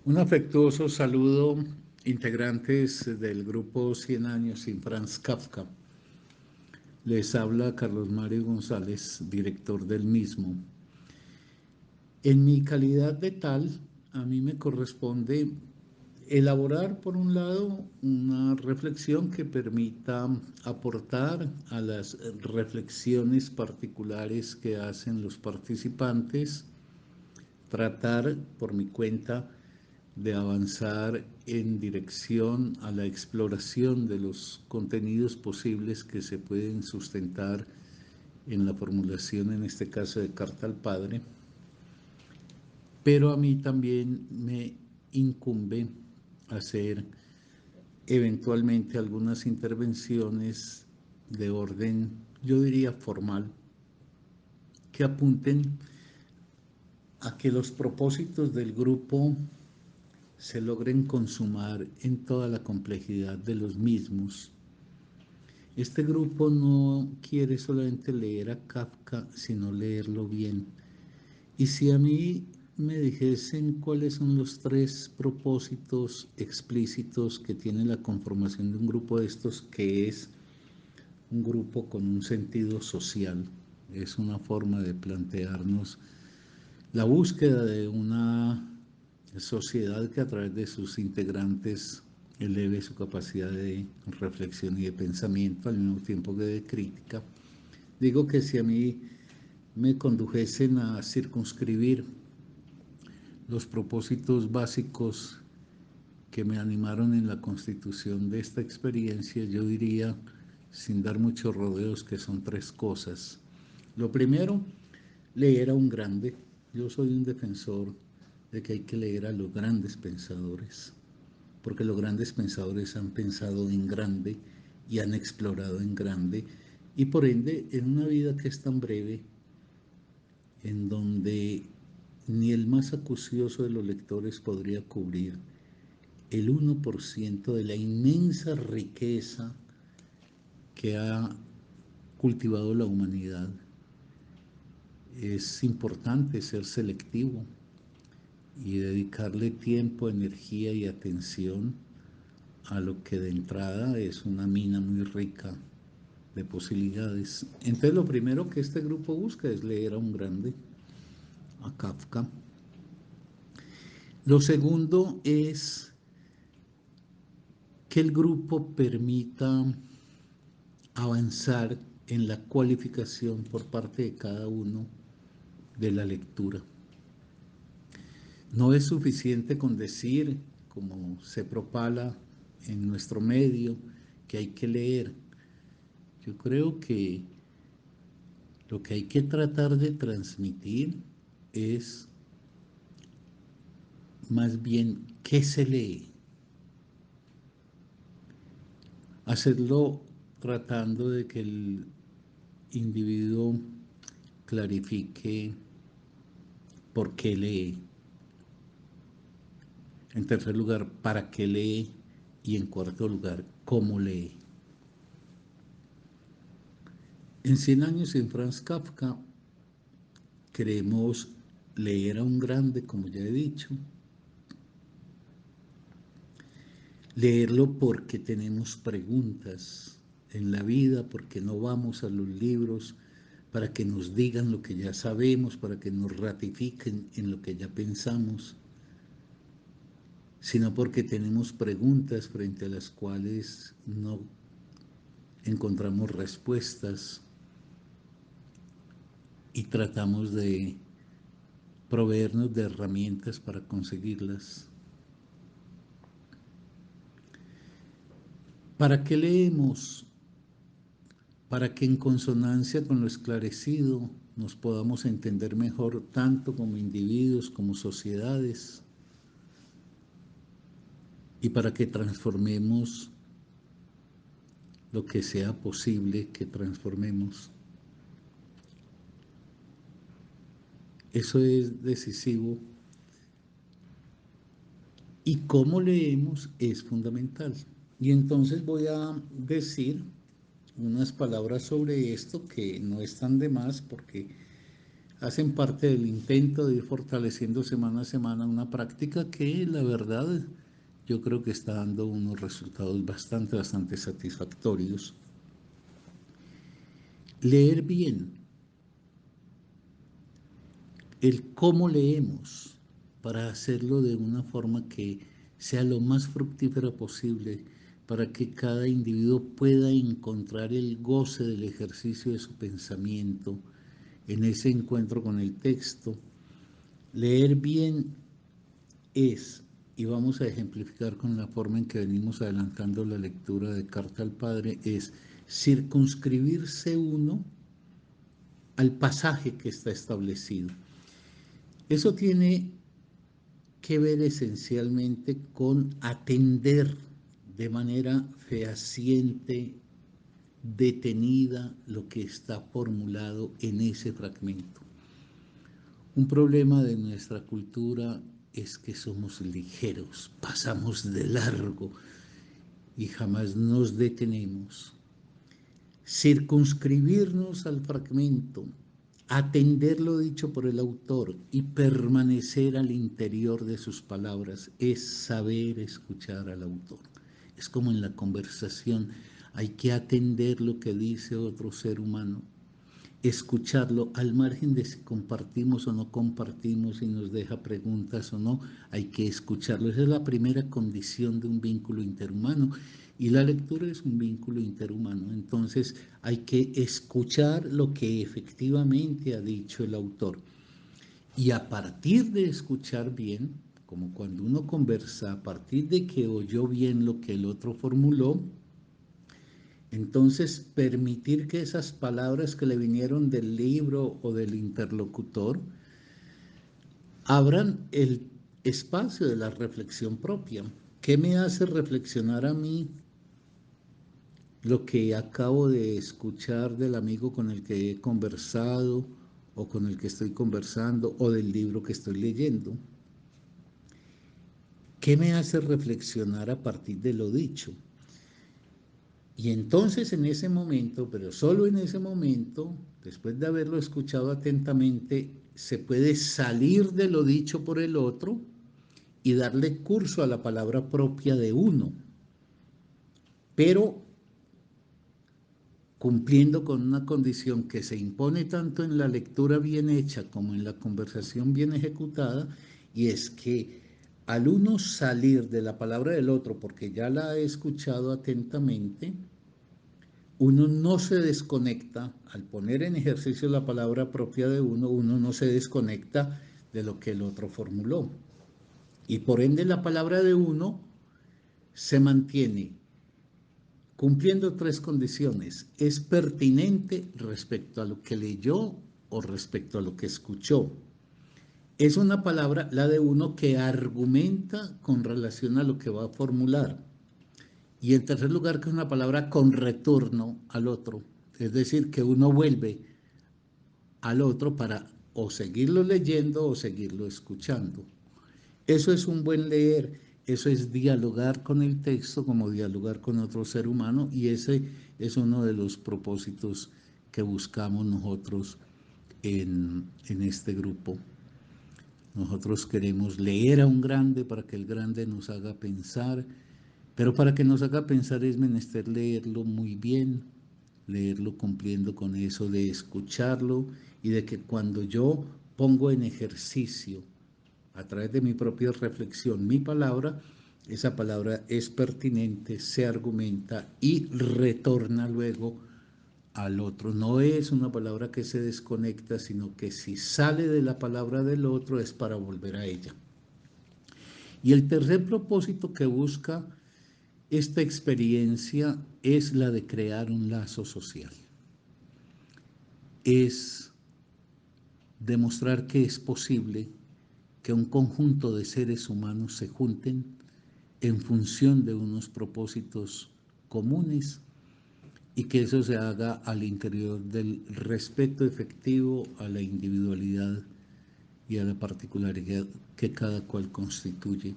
Un afectuoso saludo, integrantes del grupo 100 años sin Franz Kafka. Les habla Carlos Mario González, director del mismo. En mi calidad de tal, a mí me corresponde elaborar, por un lado, una reflexión que permita aportar a las reflexiones particulares que hacen los participantes, tratar por mi cuenta de avanzar en dirección a la exploración de los contenidos posibles que se pueden sustentar en la formulación, en este caso de Carta al Padre, pero a mí también me incumbe hacer eventualmente algunas intervenciones de orden, yo diría formal, que apunten a que los propósitos del grupo se logren consumar en toda la complejidad de los mismos. Este grupo no quiere solamente leer a Kafka, sino leerlo bien. Y si a mí me dijesen cuáles son los tres propósitos explícitos que tiene la conformación de un grupo de estos, que es un grupo con un sentido social, es una forma de plantearnos la búsqueda de una sociedad que a través de sus integrantes eleve su capacidad de reflexión y de pensamiento al mismo tiempo que de crítica. Digo que si a mí me condujesen a circunscribir los propósitos básicos que me animaron en la constitución de esta experiencia, yo diría, sin dar muchos rodeos, que son tres cosas. Lo primero, leer a un grande. Yo soy un defensor de que hay que leer a los grandes pensadores, porque los grandes pensadores han pensado en grande y han explorado en grande, y por ende, en una vida que es tan breve, en donde ni el más acucioso de los lectores podría cubrir el 1% de la inmensa riqueza que ha cultivado la humanidad, es importante ser selectivo y dedicarle tiempo, energía y atención a lo que de entrada es una mina muy rica de posibilidades. Entonces lo primero que este grupo busca es leer a un grande, a Kafka. Lo segundo es que el grupo permita avanzar en la cualificación por parte de cada uno de la lectura. No es suficiente con decir, como se propala en nuestro medio, que hay que leer. Yo creo que lo que hay que tratar de transmitir es más bien qué se lee. Hacerlo tratando de que el individuo clarifique por qué lee. En tercer lugar, para qué lee. Y en cuarto lugar, cómo lee. En 100 años sin Franz Kafka queremos leer a un grande, como ya he dicho. Leerlo porque tenemos preguntas en la vida, porque no vamos a los libros para que nos digan lo que ya sabemos, para que nos ratifiquen en lo que ya pensamos, sino porque tenemos preguntas frente a las cuales no encontramos respuestas y tratamos de proveernos de herramientas para conseguirlas. ¿Para qué leemos? Para que en consonancia con lo esclarecido nos podamos entender mejor tanto como individuos como sociedades, y para que transformemos lo que sea posible que transformemos. Eso es decisivo, y cómo leemos es fundamental. Y entonces voy a decir unas palabras sobre esto que no están de más, porque hacen parte del intento de ir fortaleciendo semana a semana una práctica que la verdad yo creo que está dando unos resultados bastante satisfactorios. Leer bien, el cómo leemos, para hacerlo de una forma que sea lo más fructífera posible, para que cada individuo pueda encontrar el goce del ejercicio de su pensamiento en ese encuentro con el texto. Leer bien es, y vamos a ejemplificar con la forma en que venimos adelantando la lectura de Carta al Padre, es circunscribirse uno al pasaje que está establecido. Eso tiene que ver esencialmente con atender de manera fehaciente, detenida, lo que está formulado en ese fragmento. Un problema de nuestra cultura es que somos ligeros, pasamos de largo y jamás nos detenemos. Circunscribirnos al fragmento, atender lo dicho por el autor y permanecer al interior de sus palabras es saber escuchar al autor. Es como en la conversación, hay que atender lo que dice otro ser humano, escucharlo al margen de si compartimos o no compartimos, si nos deja preguntas o no, hay que escucharlo. Esa es la primera condición de un vínculo interhumano y la lectura es un vínculo interhumano. Entonces hay que escuchar lo que efectivamente ha dicho el autor y a partir de escuchar bien, como cuando uno conversa, a partir de que oyó bien lo que el otro formuló, entonces, permitir que esas palabras que le vinieron del libro o del interlocutor abran el espacio de la reflexión propia. ¿Qué me hace reflexionar a mí lo que acabo de escuchar del amigo con el que he conversado o con el que estoy conversando o del libro que estoy leyendo? ¿Qué me hace reflexionar a partir de lo dicho? Y entonces en ese momento, pero solo en ese momento, después de haberlo escuchado atentamente, se puede salir de lo dicho por el otro y darle curso a la palabra propia de uno, pero cumpliendo con una condición que se impone tanto en la lectura bien hecha como en la conversación bien ejecutada, y es que al uno salir de la palabra del otro, porque ya la ha escuchado atentamente, uno no se desconecta, al poner en ejercicio la palabra propia de uno, uno no se desconecta de lo que el otro formuló. Y por ende la palabra de uno se mantiene cumpliendo tres condiciones. Es pertinente respecto a lo que leyó o respecto a lo que escuchó. Es una palabra, la de uno, que argumenta con relación a lo que va a formular. Y en tercer lugar, que es una palabra con retorno al otro, es decir, que uno vuelve al otro para o seguirlo leyendo o seguirlo escuchando. Eso es un buen leer, eso es dialogar con el texto como dialogar con otro ser humano, y ese es uno de los propósitos que buscamos nosotros en este grupo. Nosotros queremos leer a un grande para que el grande nos haga pensar, pero para que nos haga pensar es menester leerlo muy bien, leerlo cumpliendo con eso de escucharlo y de que cuando yo pongo en ejercicio a través de mi propia reflexión mi palabra, esa palabra es pertinente, se argumenta y retorna luego al otro. No es una palabra que se desconecta, sino que si sale de la palabra del otro es para volver a ella. Y el tercer propósito que busca esta experiencia es la de crear un lazo social. Es demostrar que es posible que un conjunto de seres humanos se junten en función de unos propósitos comunes y que eso se haga al interior del respeto efectivo a la individualidad y a la particularidad que cada cual constituye.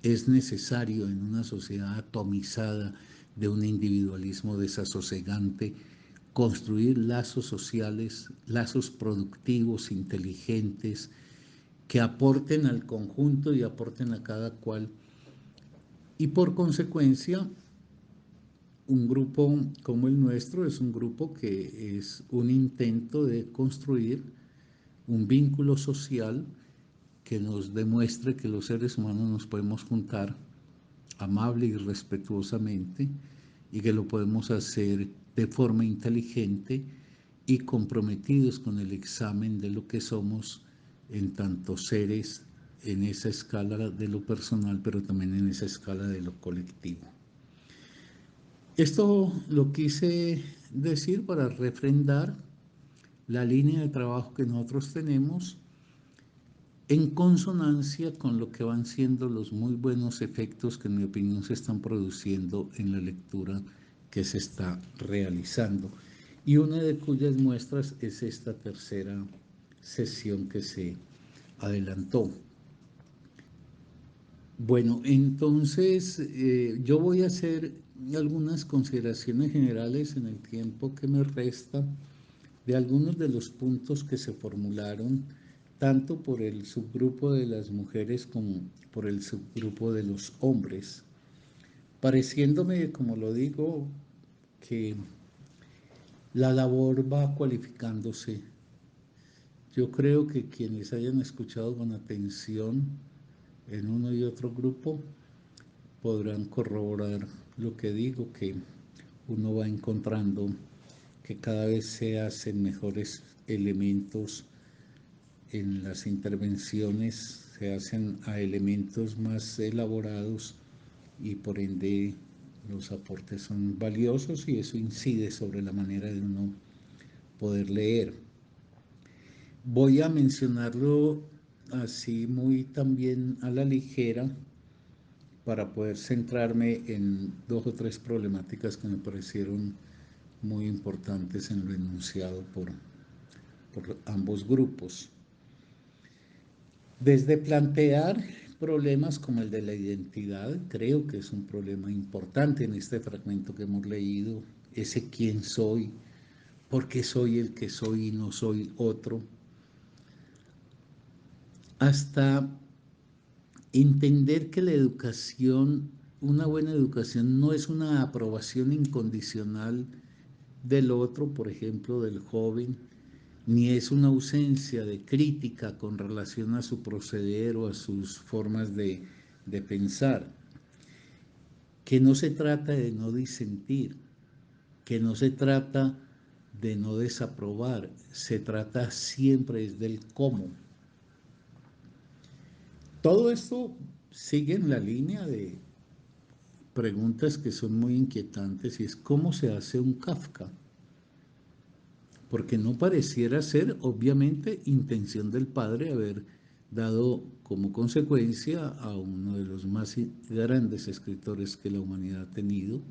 Es necesario en una sociedad atomizada de un individualismo desasosegante construir lazos sociales, lazos productivos, inteligentes, que aporten al conjunto y aporten a cada cual. Y por consecuencia, un grupo como el nuestro es un grupo que es un intento de construir un vínculo social que nos demuestre que los seres humanos nos podemos juntar amable y respetuosamente y que lo podemos hacer de forma inteligente y comprometidos con el examen de lo que somos en tanto seres en esa escala de lo personal, pero también en esa escala de lo colectivo. Esto lo quise decir para refrendar la línea de trabajo que nosotros tenemos en consonancia con lo que van siendo los muy buenos efectos que en mi opinión se están produciendo en la lectura que se está realizando. Y una de cuyas muestras es esta tercera sesión que se adelantó. Bueno, entonces yo voy a hacer algunas consideraciones generales en el tiempo que me resta de algunos de los puntos que se formularon tanto por el subgrupo de las mujeres como por el subgrupo de los hombres, pareciéndome, como lo digo, que la labor va cualificándose. Yo creo que quienes hayan escuchado con atención en uno y otro grupo podrán corroborar lo que digo, que uno va encontrando que cada vez se hacen mejores elementos en las intervenciones, se hacen a elementos más elaborados y por ende los aportes son valiosos y eso incide sobre la manera de uno poder leer. Voy a mencionarlo así muy también a la ligera para poder centrarme en dos o tres problemáticas que me parecieron muy importantes en lo enunciado por ambos grupos. Desde plantear problemas como el de la identidad, creo que es un problema importante en este fragmento que hemos leído, ese quién soy, por qué soy el que soy y no soy otro, hasta entender que la educación, una buena educación, no es una aprobación incondicional del otro, por ejemplo, del joven, ni es una ausencia de crítica con relación a su proceder o a sus formas de pensar, que no se trata de no disentir, que no se trata de no desaprobar, se trata siempre del cómo. Todo esto sigue en la línea de preguntas que son muy inquietantes y es cómo se hace un Kafka, porque no pareciera ser obviamente intención del padre haber dado como consecuencia a uno de los más grandes escritores que la humanidad ha tenido,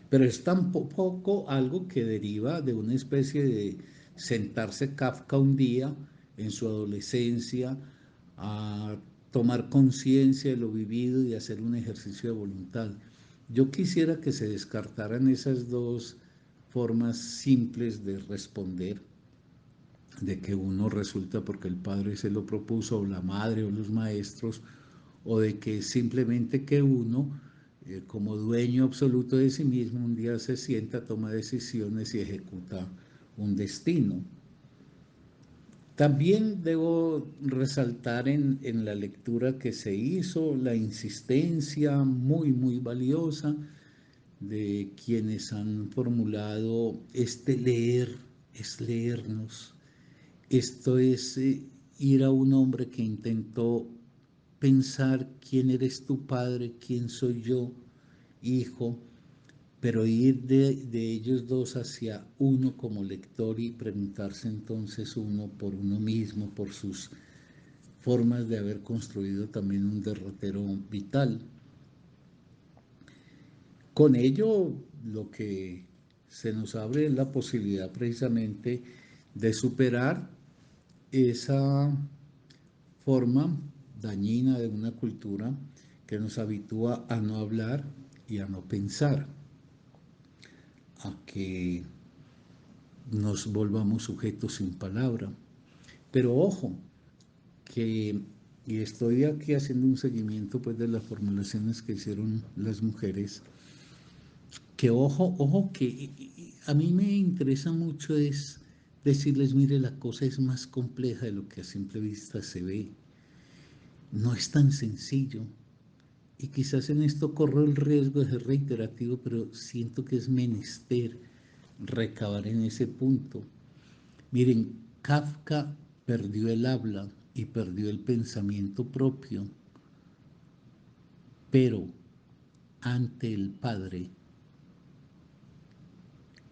pero es tampoco algo que deriva de una especie de sentarse Kafka un día en su adolescencia a tomar conciencia de lo vivido y hacer un ejercicio de voluntad. Yo quisiera que se descartaran esas dos formas simples de responder, de que uno resulta porque el padre se lo propuso, o la madre o los maestros, o de que simplemente que uno, como dueño absoluto de sí mismo, un día se sienta, toma decisiones y ejecuta un destino. También debo resaltar en la lectura que se hizo la insistencia muy valiosa de quienes han formulado este leer, es leernos. Esto es ir a un hombre que intentó pensar quién eres tu padre, quién soy yo, hijo, pero ir de ellos dos hacia uno como lector y preguntarse entonces uno por uno mismo, por sus formas de haber construido también un derrotero vital. Con ello, lo que se nos abre es la posibilidad precisamente de superar esa forma dañina de una cultura que nos habitúa a no hablar y a no pensar, a que nos volvamos sujetos sin palabra. Pero ojo, que, y estoy aquí haciendo un seguimiento pues de las formulaciones que hicieron las mujeres, que ojo, que a mí me interesa mucho es decirles, mire, la cosa es más compleja de lo que a simple vista se ve. No es tan sencillo. Y quizás en esto corro el riesgo de ser reiterativo, pero siento que es menester recabar en ese punto. Miren, Kafka perdió el habla y perdió el pensamiento propio, pero ante el Padre,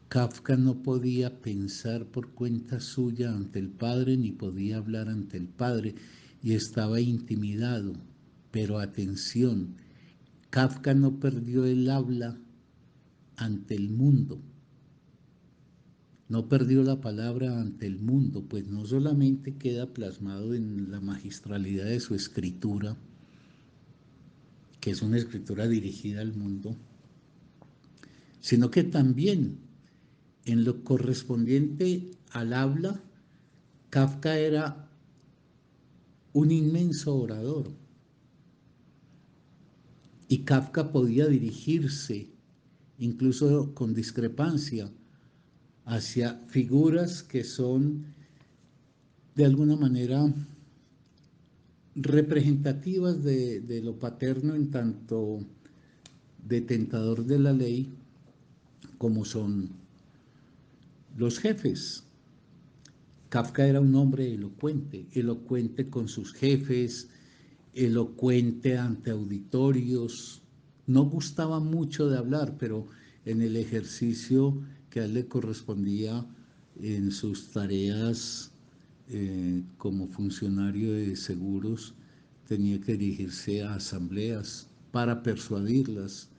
Kafka no podía pensar por cuenta suya ante el Padre, ni podía hablar ante el Padre, y estaba intimidado. Pero atención, Kafka no perdió el habla ante el mundo, no perdió la palabra ante el mundo, pues no solamente queda plasmado en la magistralidad de su escritura, que es una escritura dirigida al mundo, sino que también en lo correspondiente al habla, Kafka era un inmenso orador y Kafka podía dirigirse, incluso con discrepancia, hacia figuras que son de alguna manera representativas de lo paterno en tanto detentador de la ley como son los jefes. Kafka era un hombre elocuente, elocuente con sus jefes, elocuente ante auditorios. No gustaba mucho de hablar, pero en el ejercicio que a él le correspondía en sus tareas como funcionario de seguros, tenía que dirigirse a asambleas para persuadirlas.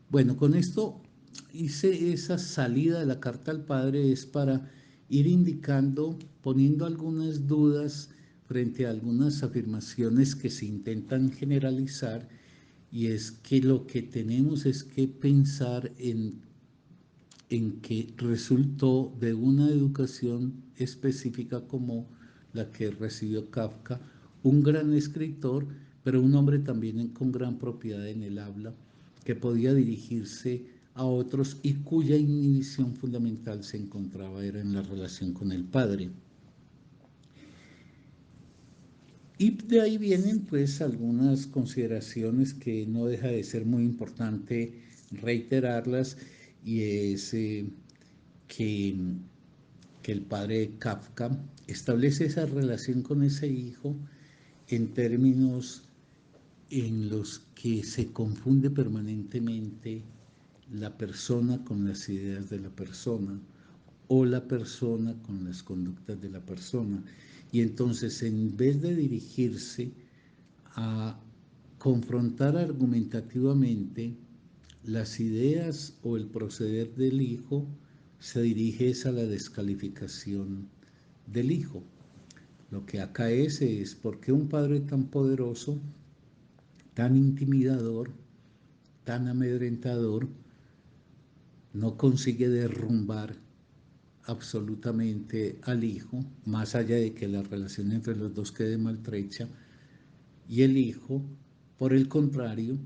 Bueno, con esto hice esa salida de la carta al padre, es para ir indicando, poniendo algunas dudas frente a algunas afirmaciones que se intentan generalizar, y es que lo que tenemos es que pensar en que resultó de una educación específica como la que recibió Kafka, un gran escritor, pero un hombre también con gran propiedad en el habla, que podía dirigirse a otros y cuya inhibición fundamental se encontraba era en la relación con el padre. Y de ahí vienen pues algunas consideraciones que no deja de ser muy importante reiterarlas, y es que, que el padre de Kafka establece esa relación con ese hijo en términos en los que se confunde permanentemente la persona con las ideas de la persona o la persona con las conductas de la persona. Y entonces, en vez de dirigirse a confrontar argumentativamente las ideas o el proceder del hijo, se dirige a la descalificación del hijo. Lo que acaece es por qué un padre tan poderoso, tan intimidador, tan amedrentador, no consigue derrumbar absolutamente al hijo, más allá de que la relación entre los dos quede maltrecha, y el hijo, por el contrario,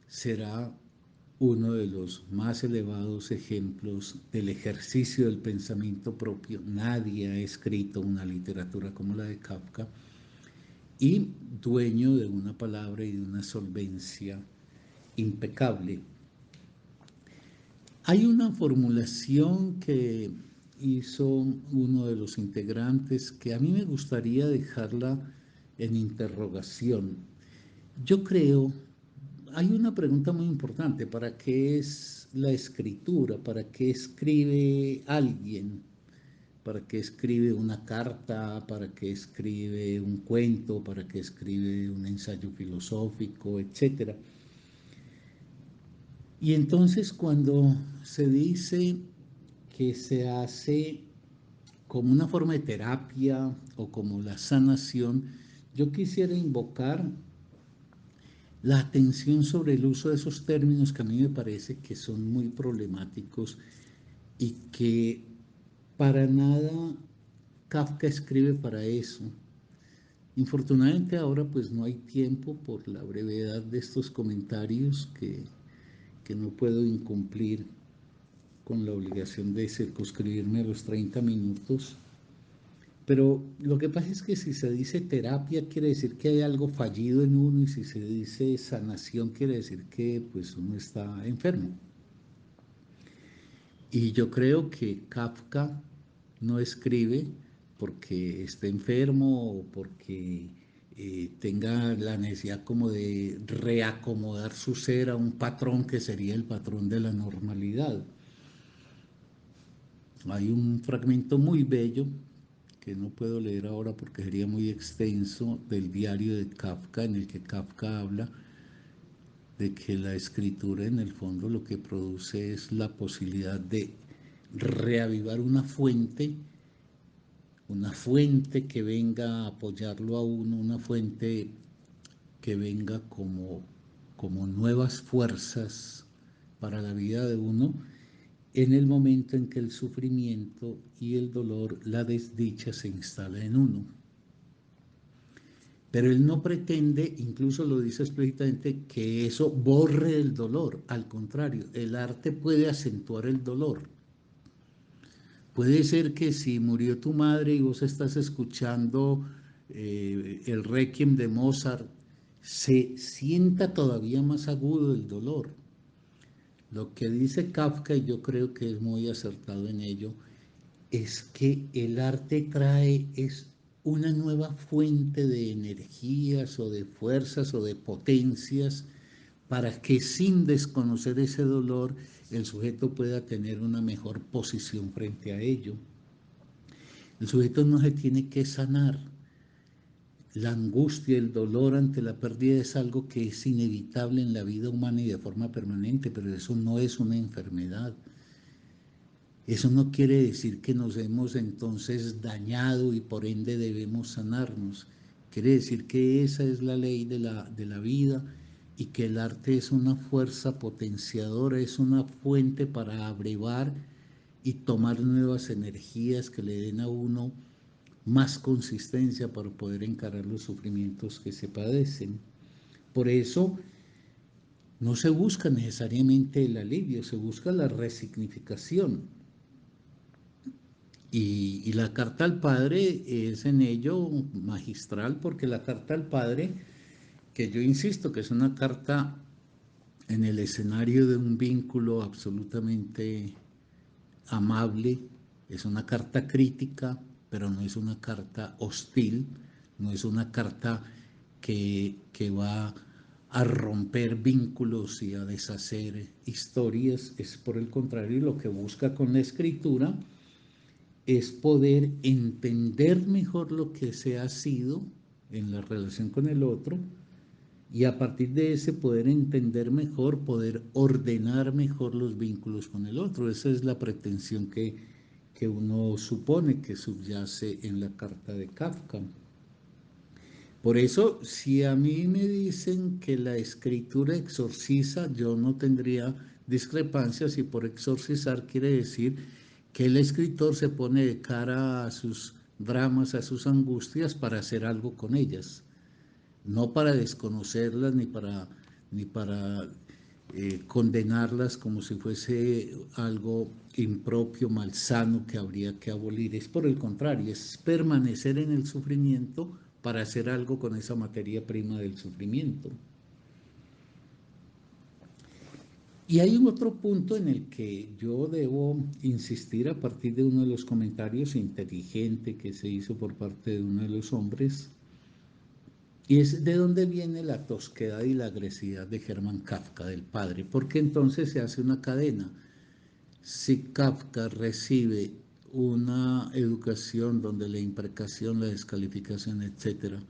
será uno de los más elevados ejemplos del ejercicio del pensamiento propio. Nadie ha escrito una literatura como la de Kafka, y dueño de una palabra y de una solvencia impecable. Hay una formulación que hizo uno de los integrantes que a mí me gustaría dejarla en interrogación. Yo creo, hay una pregunta muy importante: ¿para qué es la escritura? ¿Para qué escribe alguien? ¿Para qué escribe una carta? ¿Para qué escribe un cuento? ¿Para qué escribe un ensayo filosófico, etcétera? Y entonces, cuando se dice que se hace como una forma de terapia o como la sanación, yo quisiera invocar la atención sobre el uso de esos términos que a mí me parece que son muy problemáticos y que para nada Kafka escribe para eso. Infortunadamente ahora pues no hay tiempo por la brevedad de estos comentarios que no puedo incumplir con la obligación de circunscribirme a los 30 minutos. Pero lo que pasa es que si se dice terapia quiere decir que hay algo fallido en uno, y si se dice sanación quiere decir que pues uno está enfermo. Y yo creo que Kafka no escribe porque esté enfermo o porque tenga la necesidad como de reacomodar su ser a un patrón que sería el patrón de la normalidad. Hay un fragmento muy bello que no puedo leer ahora porque sería muy extenso, del diario de Kafka, en el que Kafka habla de que la escritura en el fondo lo que produce es la posibilidad de reavivar una fuente que venga a apoyarlo a uno, una fuente que venga como nuevas fuerzas para la vida de uno en el momento en que el sufrimiento y el dolor, la desdicha se instala en uno. Pero él no pretende, incluso lo dice explícitamente, que eso borre el dolor. Al contrario, el arte puede acentuar el dolor. Puede ser que si murió tu madre y vos estás escuchando el Requiem de Mozart, se sienta todavía más agudo el dolor. Lo que dice Kafka, y yo creo que es muy acertado en ello, es que el arte trae una nueva fuente de energías o de fuerzas o de potencias para que sin desconocer ese dolor el sujeto pueda tener una mejor posición frente a ello. El sujeto no se tiene que sanar. La angustia, el dolor ante la pérdida es algo que es inevitable en la vida humana y de forma permanente, pero eso no es una enfermedad. Eso no quiere decir que nos hemos entonces dañado y por ende debemos sanarnos. Quiere decir que esa es la ley de la vida y que el arte es una fuerza potenciadora, es una fuente para abrevar y tomar nuevas energías que le den a uno más consistencia para poder encarar los sufrimientos que se padecen. Por eso no se busca necesariamente el alivio, se busca la resignificación. Y la carta al padre es en ello magistral, porque la carta al padre, que yo insisto que es una carta en el escenario de un vínculo absolutamente amable, es una carta crítica, pero no es una carta hostil, no es una carta que va a romper vínculos y a deshacer historias, es por el contrario lo que busca con la escritura es poder entender mejor lo que se ha sido en la relación con el otro y a partir de ese poder entender mejor, poder ordenar mejor los vínculos con el otro. Esa es la pretensión que uno supone que subyace en la carta de Kafka. Por eso, si a mí me dicen que la escritura exorciza, yo no tendría discrepancias y por exorcizar quiere decir que el escritor se pone de cara a sus dramas, a sus angustias para hacer algo con ellas, no para desconocerlas ni para condenarlas como si fuese algo impropio, malsano que habría que abolir. Es por el contrario, es permanecer en el sufrimiento para hacer algo con esa materia prima del sufrimiento. Y hay un otro punto en el que yo debo insistir a partir de uno de los comentarios inteligentes que se hizo por parte de uno de los hombres, y es de dónde viene la tosquedad y la agresividad de Hermann Kafka, del padre, porque entonces se hace una cadena. Si Kafka recibe una educación donde la imprecación, la descalificación, etcétera,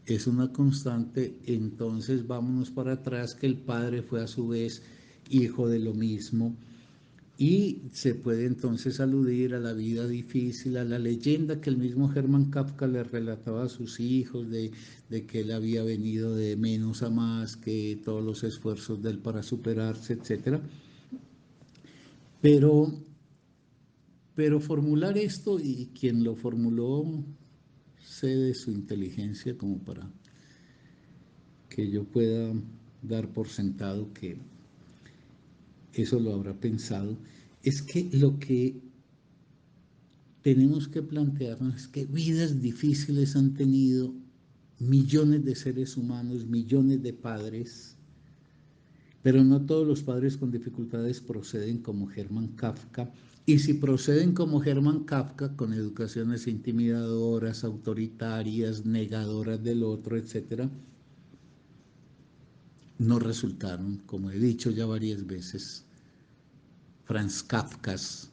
es una constante, entonces vámonos para atrás que el padre fue a su vez hijo de lo mismo y se puede entonces aludir a la vida difícil, a la leyenda que el mismo Hermann Kafka le relataba a sus hijos de que él había venido de menos a más, que todos los esfuerzos de él para superarse, etcétera. Pero Pero formular esto, y quien lo formuló cede su inteligencia como para que yo pueda dar por sentado que eso lo habrá pensado, es que lo que tenemos que plantearnos es que vidas difíciles han tenido millones de seres humanos, millones de padres, pero no todos los padres con dificultades proceden como Hermann Kafka, y si proceden como Hermann Kafka, con educaciones intimidadoras, autoritarias, negadoras del otro, etc., no resultaron, como he dicho ya varias veces, Franz Kafkas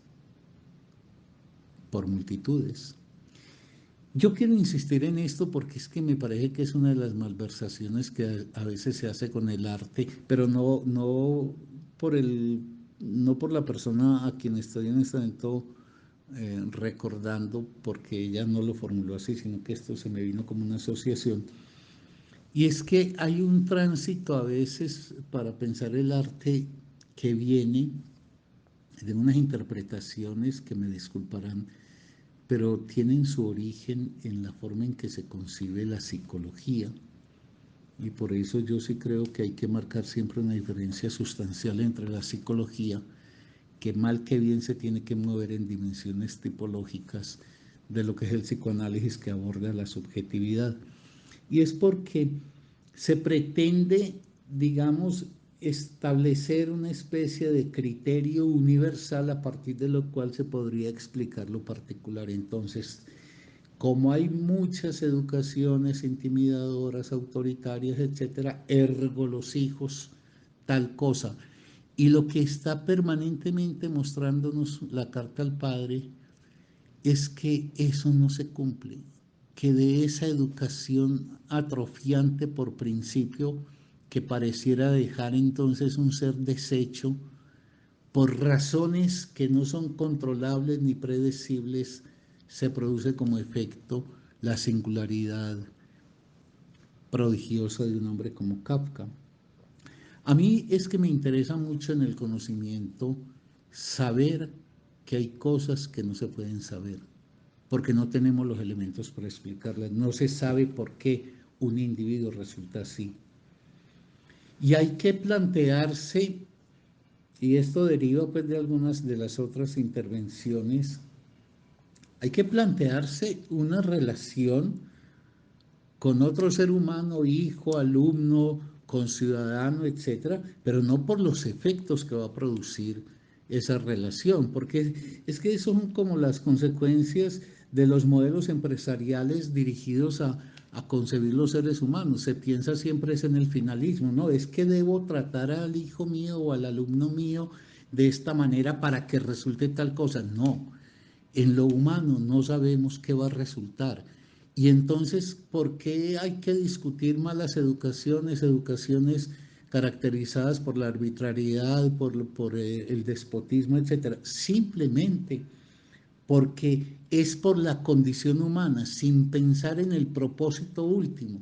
por multitudes. Yo quiero insistir en esto porque es que me parece que es una de las malversaciones que a veces se hace con el arte, pero no por la persona a quien estoy en este momento recordando, porque ella no lo formuló así, sino que esto se me vino como una asociación. Y es que hay un tránsito a veces para pensar el arte que viene de unas interpretaciones que me disculparán, pero tienen su origen en la forma en que se concibe la psicología, y por eso yo sí creo que hay que marcar siempre una diferencia sustancial entre la psicología, que mal que bien se tiene que mover en dimensiones tipológicas, de lo que es el psicoanálisis, que aborda la subjetividad. Y es porque se pretende, digamos, establecer una especie de criterio universal a partir de lo cual se podría explicar lo particular. Entonces, como hay muchas educaciones intimidadoras, autoritarias, etcétera, ergo los hijos, tal cosa. Y lo que está permanentemente mostrándonos la carta al Padre es que eso no se cumple, que de esa educación atrofiante por principio, que pareciera dejar entonces un ser deshecho por razones que no son controlables ni predecibles, se produce como efecto la singularidad prodigiosa de un hombre como Kafka. A mí es que me interesa mucho en el conocimiento saber que hay cosas que no se pueden saber, porque no tenemos los elementos para explicarlas. No se sabe por qué un individuo resulta así. Y hay que plantearse, y esto deriva pues de algunas de las otras intervenciones, hay que plantearse una relación con otro ser humano, hijo, alumno, conciudadano, etcétera, pero no por los efectos que va a producir esa relación, porque es que son como las consecuencias de los modelos empresariales dirigidos a concebir los seres humanos. Se piensa siempre es en el finalismo, ¿no? Es que debo tratar al hijo mío o al alumno mío de esta manera para que resulte tal cosa. No, en lo humano no sabemos qué va a resultar. Y entonces, ¿por qué hay que discutir malas educaciones, educaciones caracterizadas por la arbitrariedad, por el despotismo, etcétera? Simplemente porque es por la condición humana, sin pensar en el propósito último.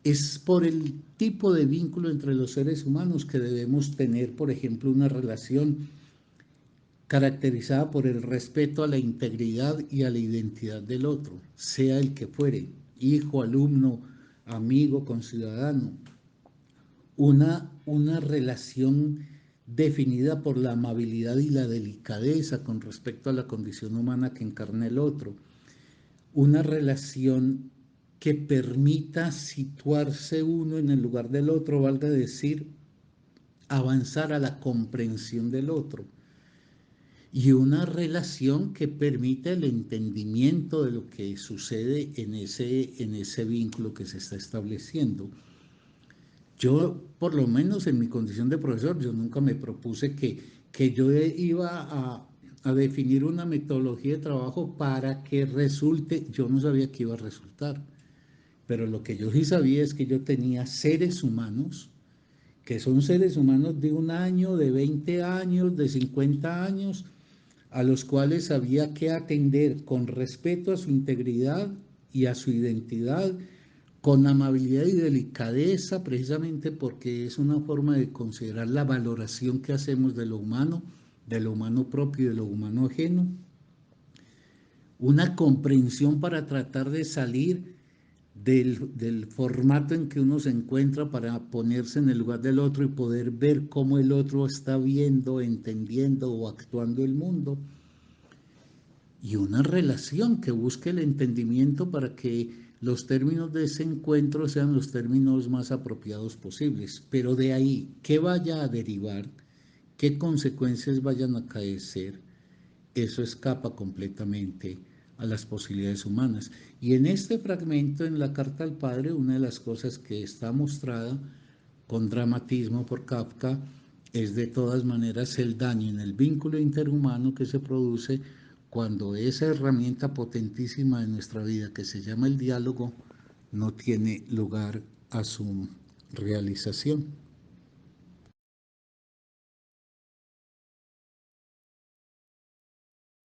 Es por el tipo de vínculo entre los seres humanos que debemos tener, por ejemplo, una relación caracterizada por el respeto a la integridad y a la identidad del otro, sea el que fuere, hijo, alumno, amigo, conciudadano. Una relación definida por la amabilidad y la delicadeza con respecto a la condición humana que encarna el otro. Una relación que permita situarse uno en el lugar del otro, valga decir, avanzar a la comprensión del otro, y una relación que permita el entendimiento de lo que sucede en ese vínculo que se está estableciendo. Yo, por lo menos en mi condición de profesor, yo nunca me propuse que yo iba a definir una metodología de trabajo para que resulte. Yo no sabía que iba a resultar, pero lo que yo sí sabía es que yo tenía seres humanos, que son seres humanos de 1 año, de 20 años, de 50 años, a los cuales había que atender con respeto a su integridad y a su identidad, con amabilidad y delicadeza, precisamente porque es una forma de considerar la valoración que hacemos de lo humano propio y de lo humano ajeno. una comprensión para tratar de salir del formato en que uno se encuentra para ponerse en el lugar del otro y poder ver cómo el otro está viendo, entendiendo o actuando el mundo. Y una relación que busque el entendimiento para que los términos de ese encuentro sean los términos más apropiados posibles. Pero de ahí, ¿qué vaya a derivar? ¿Qué consecuencias vayan a acaecer? Eso escapa completamente a las posibilidades humanas. Y en este fragmento, en la carta al padre, una de las cosas que está mostrada con dramatismo por Kafka es de todas maneras el daño en el vínculo interhumano que se produce cuando esa herramienta potentísima de nuestra vida que se llama el diálogo no tiene lugar a su realización.